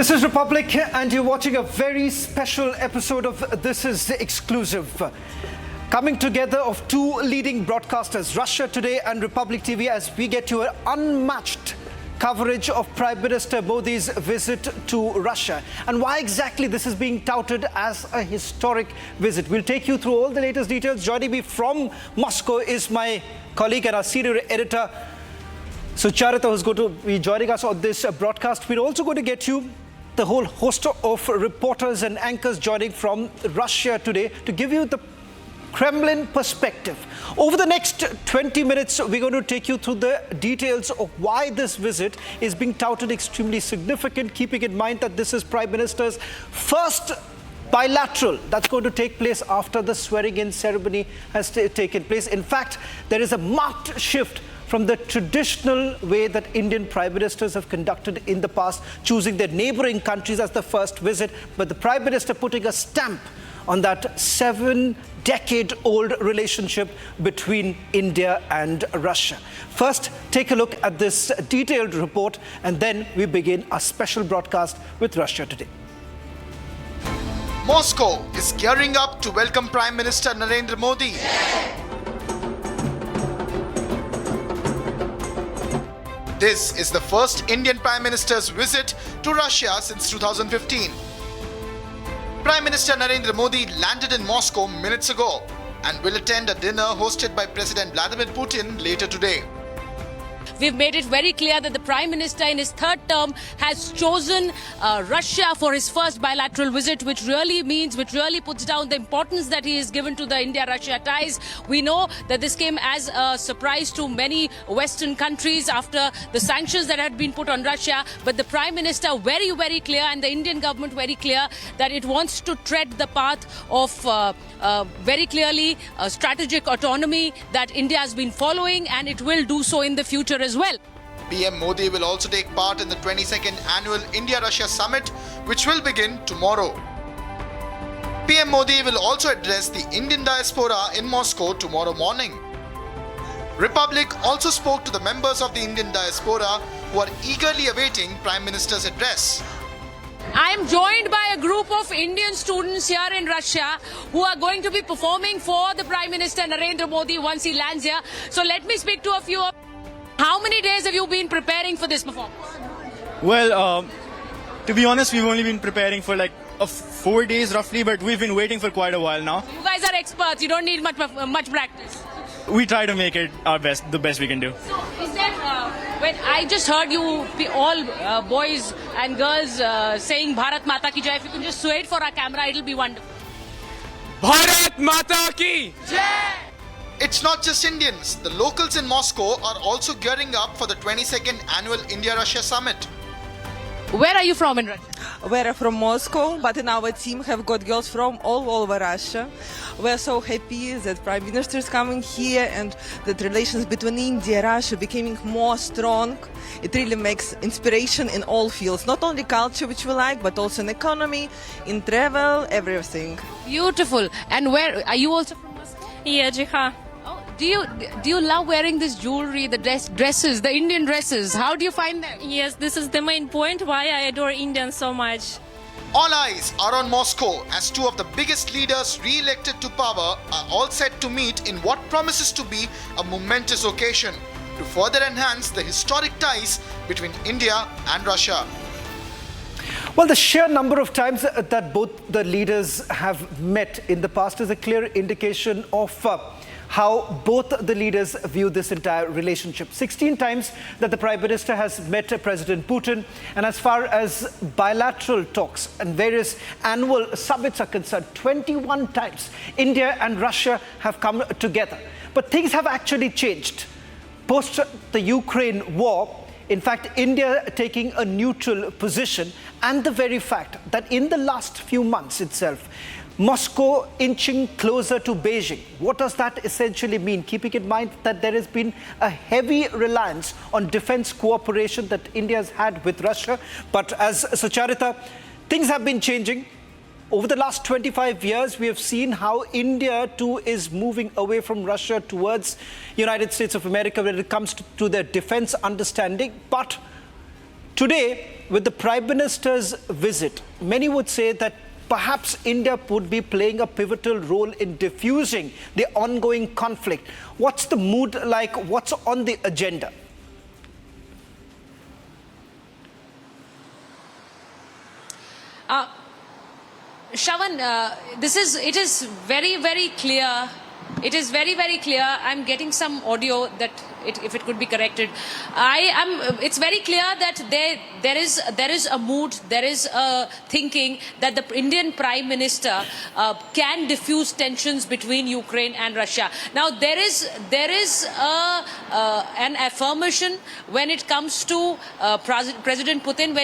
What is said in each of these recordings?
This is Republic, and you're watching a very special episode of This Is Exclusive. Coming together of two leading broadcasters, Russia Today and Republic TV, as we get you an unmatched coverage of Prime Minister Modi's visit to Russia. And why exactly this is being touted as a historic visit. We'll take you through all the latest details. Joining me from Moscow is my colleague and our senior editor, Sucharita, who's going to be joining us on this broadcast. We're also going to get you the whole host of reporters and anchors joining from Russia Today to give you the Kremlin perspective. Over the next 20 minutes, we're going to take you through the details of why this visit is being touted extremely significant, keeping in mind that this is Prime Minister's first bilateral that's going to take place after the swearing-in ceremony has taken place. In fact, there is a marked shift from the traditional way that Indian Prime Ministers have conducted in the past, choosing their neighboring countries as the first visit, but the Prime Minister putting a stamp on that 7-decade-old relationship between India and Russia. First, take a look at this detailed report, and then we begin our special broadcast with Russia Today. Moscow is gearing up to welcome Prime Minister Narendra Modi. This is the first Indian Prime Minister's visit to Russia since 2015. Prime Minister Narendra Modi landed in Moscow minutes ago and will attend a dinner hosted by President Vladimir Putin later today. We've made it very clear that the Prime Minister in his third term has chosen Russia for his first bilateral visit, which really puts down the importance that he has given to the India-Russia ties. We know that this came as a surprise to many Western countries after the sanctions that had been put on Russia. But the Prime Minister very clear, and the Indian government very clear, that it wants to tread the path of very clearly strategic autonomy that India has been following, and it will do so in the future as well. PM Modi will also take part in the 22nd annual India-Russia summit, which will begin tomorrow. PM Modi will also address the Indian diaspora in Moscow tomorrow morning. Republic also spoke to the members of the Indian diaspora who are eagerly awaiting Prime Minister's address. I am joined by a group of Indian students here in Russia who are going to be performing for the Prime Minister Narendra Modi once he lands here. So let me speak to a few. How many days have you been preparing for this performance? Well, to be honest, we've only been preparing for like 4 days roughly, but we've been waiting for quite a while now. You guys are experts. You don't need much practice. We try to make it our best, the best we can do. So is there, when I just heard you all boys and girls saying Bharat Mata Ki Jai, if you can just say it for our camera, it'll be wonderful. Bharat Mata Ki Jai! It's not just Indians. The locals in Moscow are also gearing up for the 22nd annual India-Russia summit. Where are you from in Russia? We're from Moscow, but in our team have got girls from all over Russia. We're so happy that Prime Minister is coming here and that relations between India and Russia becoming more strong. It really makes inspiration in all fields, not only culture, which we like, but also in economy, in travel, everything. Beautiful. And where are you also from Moscow? Yeah, Jiha. Oh, do you love wearing this jewelry, the dresses, the Indian dresses? How do you find them? Yes, this is the main point why I adore Indians so much. All eyes are on Moscow as two of the biggest leaders re-elected to power are all set to meet in what promises to be a momentous occasion to further enhance the historic ties between India and Russia. Well, the sheer number of times that both the leaders have met in the past is a clear indication of how both the leaders view this entire relationship. 16 times that the Prime Minister has met President Putin, and as far as bilateral talks and various annual summits are concerned, 21 times India and Russia have come together. But things have actually changed. Post the Ukraine war, in fact, India taking a neutral position, and the very fact that in the last few months itself, Moscow inching closer to Beijing. What does that essentially mean? Keeping in mind that there has been a heavy reliance on defense cooperation that India has had with Russia. But as Sucharita, things have been changing. Over the last 25 years, we have seen how India too is moving away from Russia towards United States of America when it comes to their defense understanding. But Today, with the Prime Minister's visit, many would say that perhaps India would be playing a pivotal role in diffusing the ongoing conflict. What's the mood like? What's on the agenda? Shravan, it is very, very clear. It is very, very clear. I'm getting some audio that if it could be corrected. It's very clear that there is a mood, there is a thinking that the Indian Prime Minister can diffuse tensions between Ukraine and Russia. Now there is an affirmation when it comes to President Putin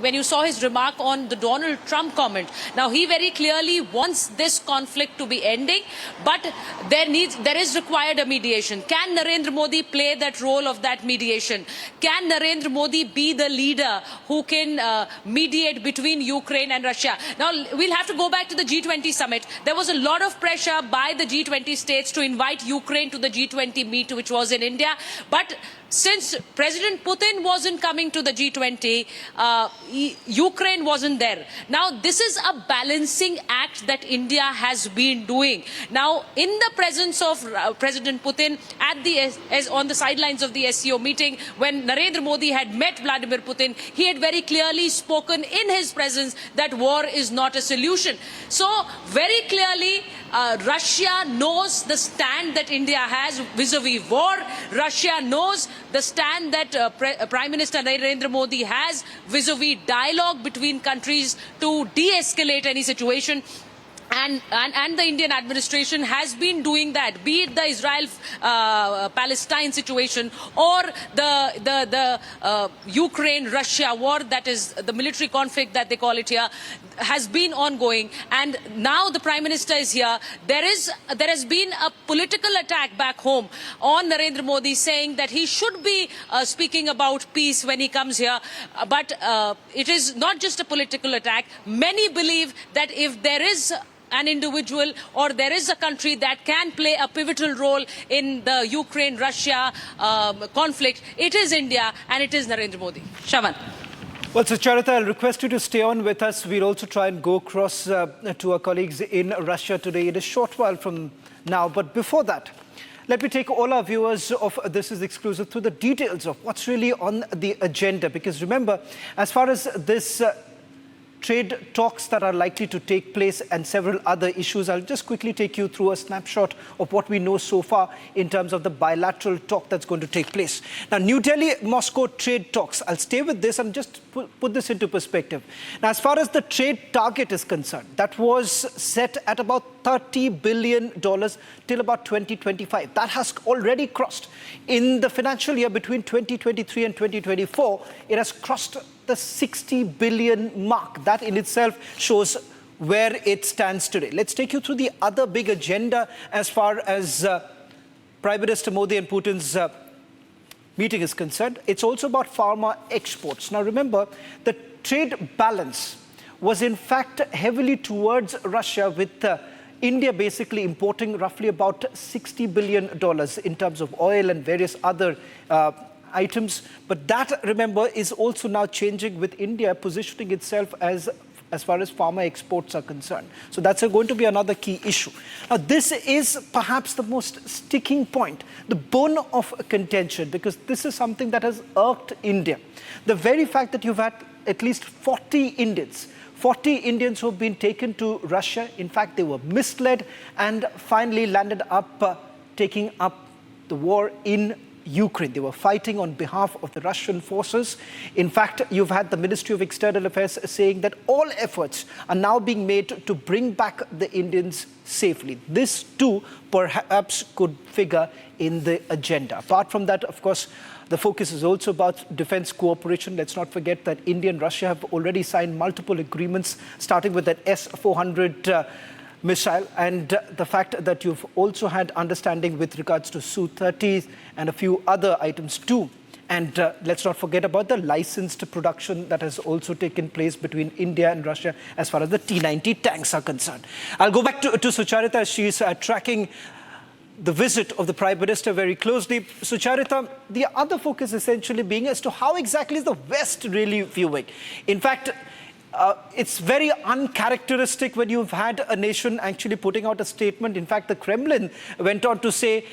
when you saw his remark on the Donald Trump comment. Now he very clearly wants this conflict to be ending, but there is required a mediation. Can Narendra Modi play that role of that mediation? Can Narendra Modi be the leader who can mediate between Ukraine and Russia? Now, we'll have to go back to the G20 summit. There was a lot of pressure by the G20 states to invite Ukraine to the G20 meet, which was in India. But since President Putin wasn't coming to the G20, Ukraine wasn't there. Now, this is a balancing act that India has been doing. Now, in the presence of President Putin on the sidelines of the SCO meeting, when Narendra Modi had met Vladimir Putin, he had very clearly spoken in his presence that war is not a solution. So, very clearly, Russia knows the stand that India has vis-a-vis war. Russia knows the stand that Prime Minister Narendra Modi has vis-a-vis dialogue between countries to de-escalate any situation. And the Indian administration has been doing that, be it the Israel-Palestine situation or the Ukraine-Russia war, that is the military conflict that they call it here, has been ongoing. And now the Prime Minister is here. There has been a political attack back home on Narendra Modi, saying that he should be speaking about peace when he comes here. But it is not just a political attack. Many believe that if there is an individual or there is a country that can play a pivotal role in the Ukraine-Russia conflict, it is India and it is Narendra Modi. Shravan. Well, Sucharita, I'll request you to stay on with us. We'll also try and go across to our colleagues in Russia today in a short while from now. But before that, let me take all our viewers of This Is Exclusive through the details of what's really on the agenda. Because remember, as far as this trade talks that are likely to take place and several other issues, I'll just quickly take you through a snapshot of what we know so far in terms of the bilateral talk that's going to take place. Now, New Delhi-Moscow trade talks. I'll stay with this and just put this into perspective. Now, as far as the trade target is concerned, that was set at about $30 billion till about 2025. That has already crossed. In the financial year between 2023 and 2024, it has crossed the 60 billion mark. That in itself shows where it stands today. Let's take you through the other big agenda as far as Prime Minister Modi and Putin's meeting is concerned. It's also about pharma exports. Now remember, the trade balance was in fact heavily towards Russia, with India basically importing roughly about $60 billion in terms of oil and various other items. But that, remember, is also now changing, with India positioning itself as far as pharma exports are concerned. So that's going to be another key issue. Now, this is perhaps the most sticking point, the bone of contention, because this is something that has irked India. The very fact that you've had at least 40 Indians who have been taken to Russia. In fact, they were misled and finally landed up taking up the war in Ukraine. They were fighting on behalf of the Russian forces. In fact, you've had the Ministry of External Affairs saying that all efforts are now being made to bring back the Indians safely. This too perhaps could figure in the agenda. Apart from that, of course, the focus is also about defense cooperation. Let's not forget that India and Russia have already signed multiple agreements, starting with that S-400 missile, and the fact that you've also had understanding with regards to Su-30 and a few other items too. And let's not forget about the licensed production that has also taken place between India and Russia as far as the T-90 tanks are concerned. I'll go back to Sucharita. She's tracking the visit of the Prime Minister very closely. Sucharita, the other focus essentially being as to how exactly is the West really viewing. In fact, it's very uncharacteristic when you've had a nation actually putting out a statement. In fact, the Kremlin went on to say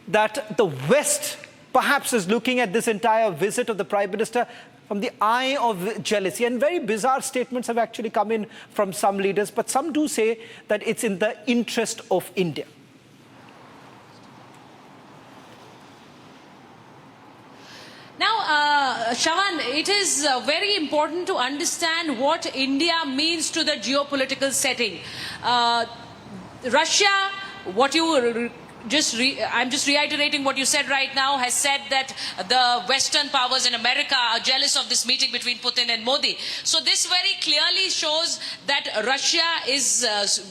that the West perhaps is looking at this entire visit of the Prime Minister from the eye of jealousy. And very bizarre statements have actually come in from some leaders, but some do say that it's in the interest of India. Now, Shawan, it is very important to understand what India means to the geopolitical setting. Russia, what you I'm just reiterating what you said right now, has said that the Western powers in America are jealous of this meeting between Putin and Modi. So this very clearly shows that Russia is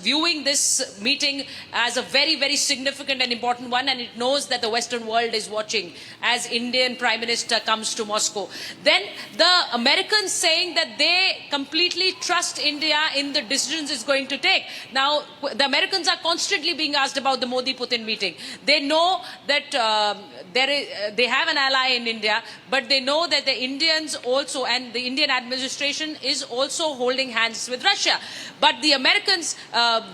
viewing this meeting as a very, very significant and important one, and it knows that the Western world is watching as Indian Prime Minister comes to Moscow. Then the Americans saying that they completely trust India in the decisions it's going to take. Now, the Americans are constantly being asked about the Modi-Putin meeting. They know that they have an ally in India, but they know that the Indians also and the Indian administration is also holding hands with Russia. But the Americans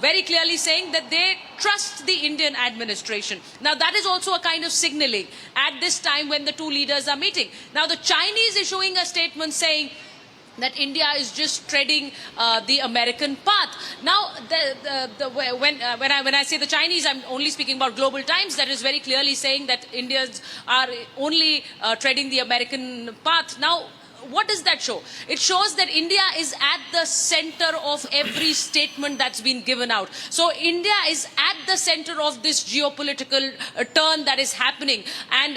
very clearly saying that they trust the Indian administration. Now that is also a kind of signaling at this time when the two leaders are meeting. Now the Chinese issuing a statement saying that India is just treading the American path. Now, when I say the Chinese, I'm only speaking about Global Times. That is very clearly saying that Indians are only treading the American path. Now, what does that show? It shows that India is at the center of every statement that's been given out. So India is at the center of this geopolitical turn that is happening. And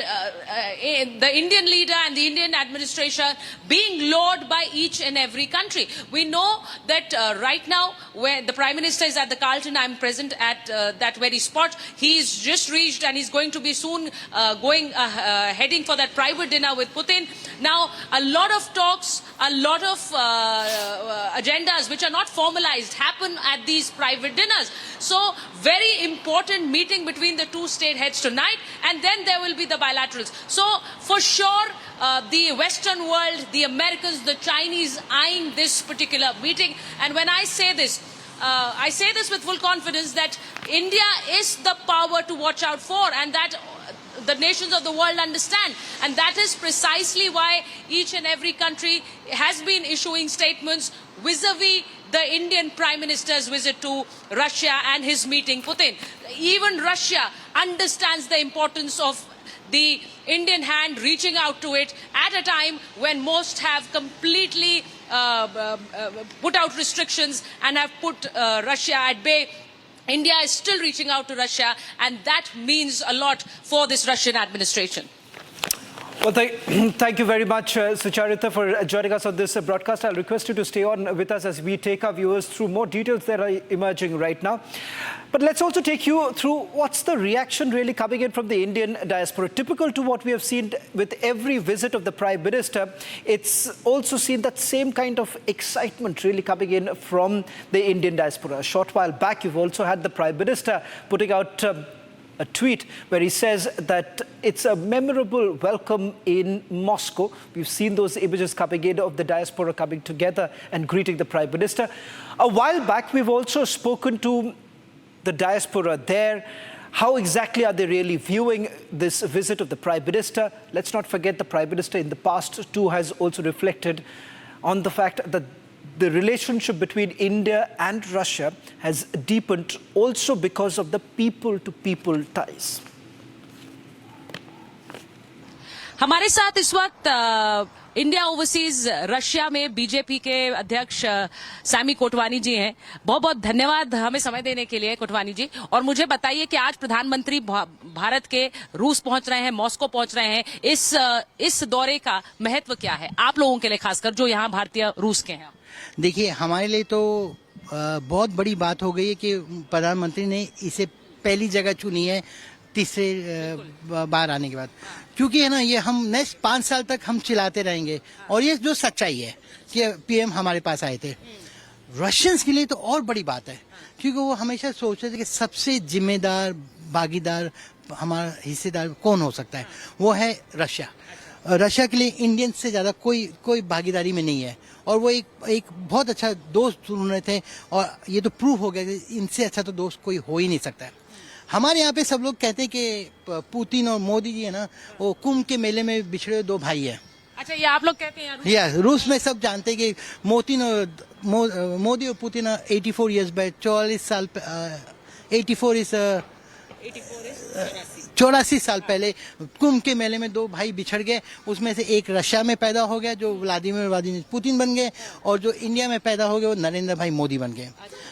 the Indian leader and the Indian administration being lured by each and every country. We know that right now, where the Prime Minister is at the Carlton, I'm present at that very spot. He's just reached and he's going to be soon heading for that private dinner with Putin. Now, a lot of talks, a lot of agendas which are not formalized happen at these private dinners. So, very important meeting between the two state heads tonight, and then there will be the bilaterals. So, for sure, the Western world, the Americans, the Chinese eyeing this particular meeting. And when I say this with full confidence that India is the power to watch out for, and that the nations of the world understand. And that is precisely why each and every country has been issuing statements vis-a-vis the Indian Prime Minister's visit to Russia and his meeting Putin. Even Russia understands the importance of the Indian hand reaching out to it at a time when most have completely put out restrictions and have put Russia at bay. India is still reaching out to Russia, and that means a lot for this Russian administration. Well, thank you very much, Sucharita, for joining us on this broadcast. I'll request you to stay on with us as we take our viewers through more details that are emerging right now. But let's also take you through what's the reaction really coming in from the Indian diaspora. Typical to what we have seen with every visit of the Prime Minister, it's also seen that same kind of excitement really coming in from the Indian diaspora. A short while back, you've also had the Prime Minister putting out a tweet where he says that it's a memorable welcome in Moscow. We've seen those images coming in of the diaspora coming together and greeting the Prime Minister. A while back, we've also spoken to the diaspora there. How exactly are they really viewing this visit of the Prime Minister? Let's not forget the Prime Minister in the past too has also reflected on the fact that the relationship between India and Russia has deepened also because of the people-to-people ties. हमारे साथ इस वक्त India overseas Russia में BJP के अध्यक्ष Sami Kotwani जी हैं। बहुत बहुत धन्यवाद हमें समय देने के लिए कोटवानी जी। और मुझे बताइए कि आज प्रधानमंत्री भारत के रूस पहुंच रहे हैं, मॉस्को पहुंच रहे हैं। इस दौरे का महत्व क्या है आप लोगों के लिए, खासकर जो यहाँ भारतीय रूस के हैं? देखिए, हमारे लिए तो बहुत बड़ी बात हो गई है कि प्रधानमंत्री ने इसे पहली जगह चुनी है तीसरे बार आने के बाद, क्योंकि है ना, ये हम नेक्स्ट 5 साल तक हम चिल्लाते रहेंगे। और ये जो सच्चाई है कि पीएम हमारे पास आए थे, रशियंस के लिए तो और बड़ी बात है, क्योंकि वो हमेशा सोचते थे कि सबसे जिम्मेदार भागीदार हमारा हिस्सेदार कौन हो सकता है, वो है रशिया। रशिया के लिए इंडियन से ज़्यादा कोई भागीदारी में नहीं है, और वो एक बहुत अच्छा दोस्त ढूंढ रहे थे, और ये तो प्रूव हो गया कि इनसे अच्छा तो दोस्त कोई हो ही नहीं सकता है। हमारे यहाँ पे सब लोग कहते हैं कि पुतिन और मोदी जी है ना, वो कुंभ के मेले में बिछड़े दो भाई है। अच्छा, ये आप लोग कहते हैं या रूस में सब जानते हैं कि मोदी और पुतिन 84 ईयर्स बैक, 44 साल 84 साल पहले कुंभ के मेले में दो भाई बिछड़ गए। उसमें से एक रशिया में पैदा हो गया जो व्लादिमीर पुतिन बन गए, और जो इंडिया में पैदा हो गए वो नरेंद्र भाई मोदी बन गए।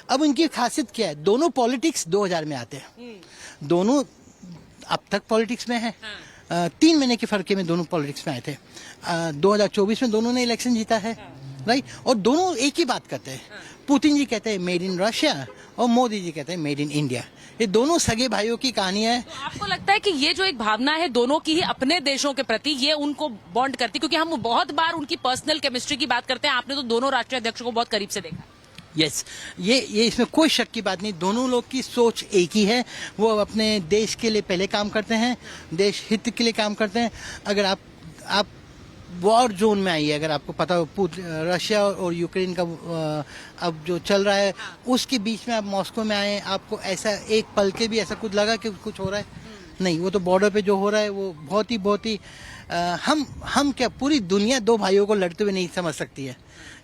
अब उनकी खासियत क्या है, दोनों पॉलिटिक्स 2000 में आते हैं, दोनों अब तक पॉलिटिक्स में है। 3 महीने के फर्क में दोनों पॉलिटिक्स में आए थे। 2024 में दोनों ने इलेक्शन जीता है, राइट, और दोनों एक ही बात करते हैं। पुतिन जी कहते हैं मेड इन रशिया, और मोदी जी कहते हैं मेड इन इंडिया। ये दोनों सगे भाइयों की कहानी है। तो आपको लगता है कि ये जो एक भावना है दोनों की ही अपने देशों के प्रति, ये उनको बॉन्ड करती, क्योंकि हम बहुत बार उनकी पर्सनल केमिस्ट्री की बात करते हैं, आपने तो दोनों राष्ट्रीय अध्यक्षों को बहुत करीब से देखा। यस, ये इसमें कोई शक की बात नहीं, दोनों लोग की सोच एक ही है। वो अपने देश के लिए पहले काम करते हैं, देश हित के लिए काम करते हैं। अगर आप वॉर जोन में आइए, अगर आपको पता हो रशिया और यूक्रेन का अब जो चल रहा है, उसके बीच में आप मॉस्को में आए, आपको ऐसा एक पल के भी ऐसा कुछ लगा कि कुछ हो रहा है? नहीं, वो तो बॉर्डर पे जो हो रहा है वो बहुत ही हम क्या, पूरी दुनिया दो भाइयों को लड़ते हुए नहीं समझ सकती है।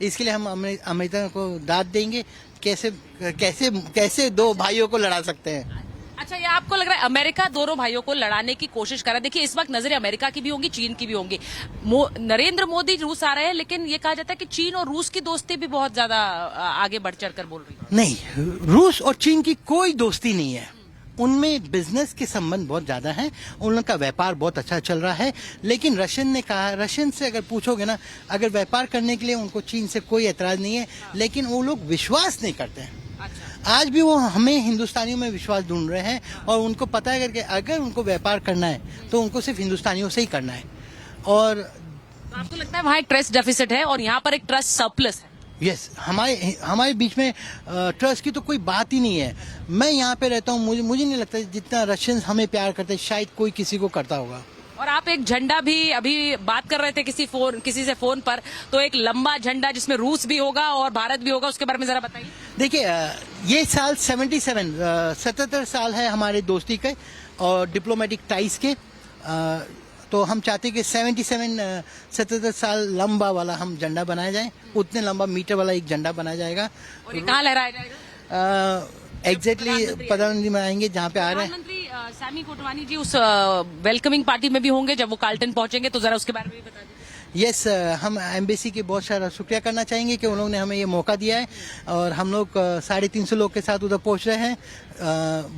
इसके लिए हम अमेरिका को दाद देंगे, कैसे दो भाइयों को लड़ा सकते हैं। अच्छा, ये आपको लग रहा है अमेरिका दोनों भाइयों को लड़ाने की कोशिश कर रहा है? देखिए, इस वक्त नजरें अमेरिका की भी होंगी, चीन की भी होंगी। नरेंद्र मोदी रूस आ रहे हैं, लेकिन ये कहा जाता है कि चीन और रूस की दोस्ती भी बहुत ज्यादा आगे बढ़ चढ़ कर बोल रही है। नहीं, रूस और चीन की कोई दोस्ती नहीं है, उनमें बिजनेस के संबंध बहुत ज्यादा हैं, उनका व्यापार बहुत अच्छा चल रहा है। लेकिन रशियन से अगर पूछोगे ना, अगर व्यापार करने के लिए उनको चीन से कोई एतराज नहीं है, लेकिन वो लोग विश्वास नहीं करते हैं। आज भी वो हमें हिंदुस्तानियों में विश्वास ढूंढ रहे हैं, और उनको पता है कि अगर उनको व्यापार करना है तो उनको सिर्फ हिंदुस्तानियों से ही करना है। और आपको लगता है वहाँ एक ट्रस्ट डेफिसिट है और यहाँ पर एक ट्रस्ट सरप्लस है? यस, हमारे बीच में ट्रस्ट की तो कोई बात ही नहीं है। मैं यहाँ पे रहता हूँ, मुझे नहीं लगता जितना रशियंस हमें प्यार करते शायद कोई किसी को करता होगा। और आप एक झंडा भी अभी बात कर रहे थे किसी से फोन पर, तो एक लंबा झंडा जिसमें रूस भी होगा और भारत भी होगा, उसके बारे में जरा बताइए। देखिए, ये साल 77 साल है हमारे दोस्ती के और डिप्लोमेटिक टाइज के। तो हम चाहते हैं कि 77 साल लंबा वाला हम झंडा बनाया जाए, उतने लंबा मीटर वाला एक झंडा बनाया जाएगा। और ये कहाँ लहराया जाएगा? एग्जैक्टली प्रधानमंत्री में आएंगे जहाँ पे आ रहे हैं। प्रधानमंत्री सैमी कोटवानी जी उस वेलकमिंग पार्टी में भी होंगे जब वो कार्ल्टन पहुंचेंगे, तो जरा उसके बारे में भी बता दीजिए। यस, हम एम्बेसी के बहुत सारा शुक्रिया करना चाहेंगे कि उन्होंने हमें ये मौका दिया है, और हम लोग 350 लोग के साथ उधर पहुंच रहे हैं।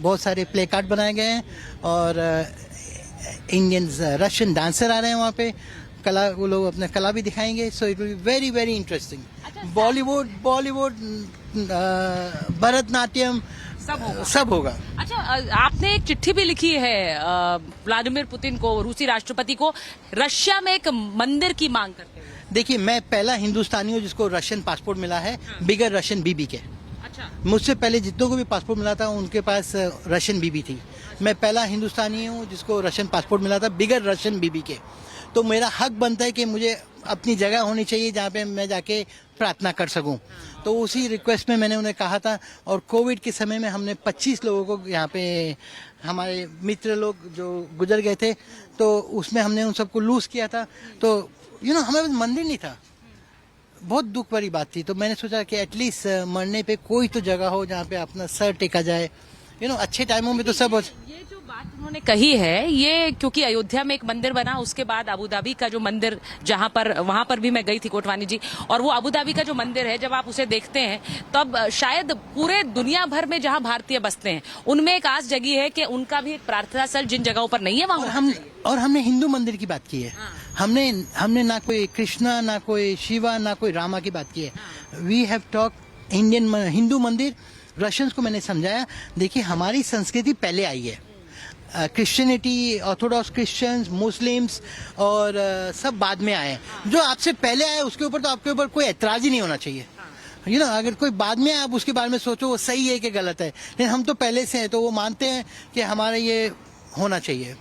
बहुत सारे प्ले कार्ड बनाए गए हैं, और इंडियंस रशियन डांसर आ रहे हैं वहाँ पे, कला, वो लोग अपना कला भी दिखाएंगे। So it will be very very interesting. Bollywood Bharatanatyam सब होगा। अच्छा, आपने एक चिट्ठी भी लिखी है व्लादिमीर पुतिन को, रूसी राष्ट्रपति को, रशिया में एक मंदिर की मांग करते हुए। देखिए, मैं पहला हिंदुस्तानी हूँ जिसको रशियन पासपोर्ट मिला है, बिगर रशियन बीबी के। अच्छा, मुझसे पहले जितनों को भी पासपोर्ट मिला था उनके पास रशियन बीबी थी। मैं पहला हिंदुस्तानी हूँ जिसको रशियन पासपोर्ट मिला था, बिगर रशियन बीबी के। तो मेरा हक बनता है कि मुझे अपनी जगह होनी चाहिए जहाँ पे मैं जाके प्रार्थना कर सकूं। तो उसी रिक्वेस्ट में मैंने उन्हें कहा था, और कोविड के समय में हमने 25 लोगों को, यहाँ पे हमारे मित्र लोग जो गुजर गए थे, तो उसमें हमने उन सबको लूज किया था। तो हमें मंदिर नहीं था, बहुत दुख भरी बात थी। तो मैंने सोचा कि एटलीस्ट मरने पे कोई तो जगह हो जहाँ पे अपना सर टेका जाए। अच्छे टाइमों में तो सब ये जो बात उन्होंने कही है, ये क्योंकि अयोध्या में एक मंदिर बना, उसके बाद अबू धाबी का जो मंदिर, जहां पर, वहां पर भी मैं गई थी कोटवानी जी, और वो अबू धाबी का जो मंदिर है, जब आप उसे देखते हैं तब शायद पूरे दुनिया भर में जहां भारतीय बसते हैं उनमें एक आस जगी है कि उनका भी एक प्रार्थना स्थल जिन जगहों पर नहीं है वहां। और हमने हिंदू मंदिर की बात की है। हमने ना कोई कृष्णा, ना कोई शिवा, ना कोई रामा की बात की है। We have talk Indian Hindu mandir. Russians को मैंने समझाया, देखिए हमारी संस्कृति पहले आई है, क्रिश्चियनिटी, ऑर्थोडॉक्स क्रिश्चियंस, मुस्लिम्स और सब बाद में आए। जो आपसे पहले आए उसके ऊपर तो आपके ऊपर कोई एतराज ही नहीं होना चाहिए। अगर कोई बाद में आए, आप उसके बारे में सोचो वो सही है कि गलत है, लेकिन हम तो पहले से हैं, तो वो मानते हैं कि हमारा ये होना चाहिए।